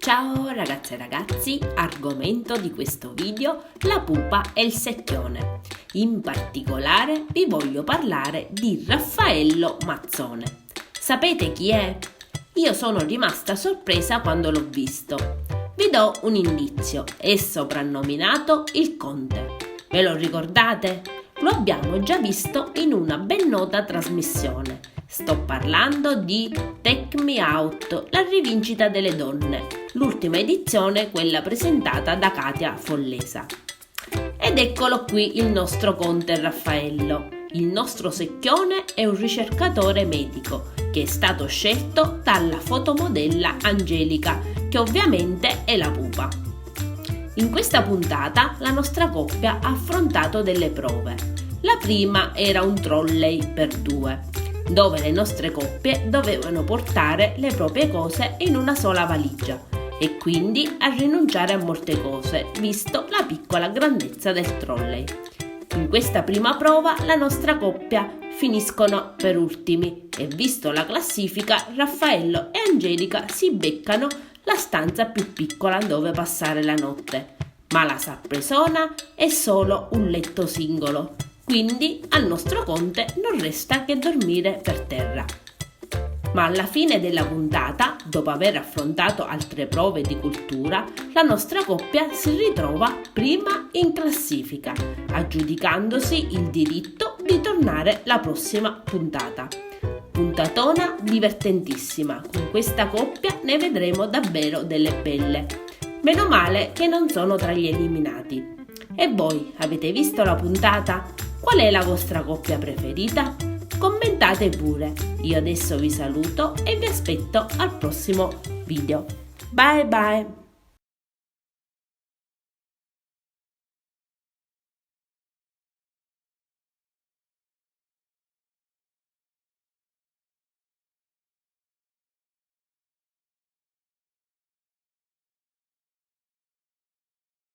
Ciao ragazze e ragazzi, argomento di questo video la pupa e il secchione. In particolare vi voglio parlare di Raffaello Mazzone. Sapete chi è? Io sono rimasta sorpresa quando l'ho visto. Vi do un indizio, è soprannominato il Conte. Ve lo ricordate? Lo abbiamo già visto in una ben nota trasmissione. Sto parlando di Take Me Out, la rivincita delle donne, l'ultima edizione, quella presentata da Katia Follesa. Ed eccolo qui il nostro Conte Raffaello. Il nostro secchione è un ricercatore medico che è stato scelto dalla fotomodella Angelica, che ovviamente è la pupa. In questa puntata la nostra coppia ha affrontato delle prove. La prima era un trolley per due, dove le nostre coppie dovevano portare le proprie cose in una sola valigia e quindi a rinunciare a molte cose, visto la piccola grandezza del trolley. In questa prima prova la nostra coppia finiscono per ultimi e visto la classifica Raffaello e Angelica si beccano la stanza più piccola dove passare la notte, ma la sorpresona è solo un letto singolo. Quindi al nostro Conte non resta che dormire per terra. Ma alla fine della puntata, dopo aver affrontato altre prove di cultura, la nostra coppia si ritrova prima in classifica, aggiudicandosi il diritto di tornare la prossima puntata. Puntatona divertentissima, con questa coppia ne vedremo davvero delle belle. Meno male che non sono tra gli eliminati. E voi, avete visto la puntata? Qual è la vostra coppia preferita? Commentate pure. Io adesso vi saluto e vi aspetto al prossimo video. Bye bye!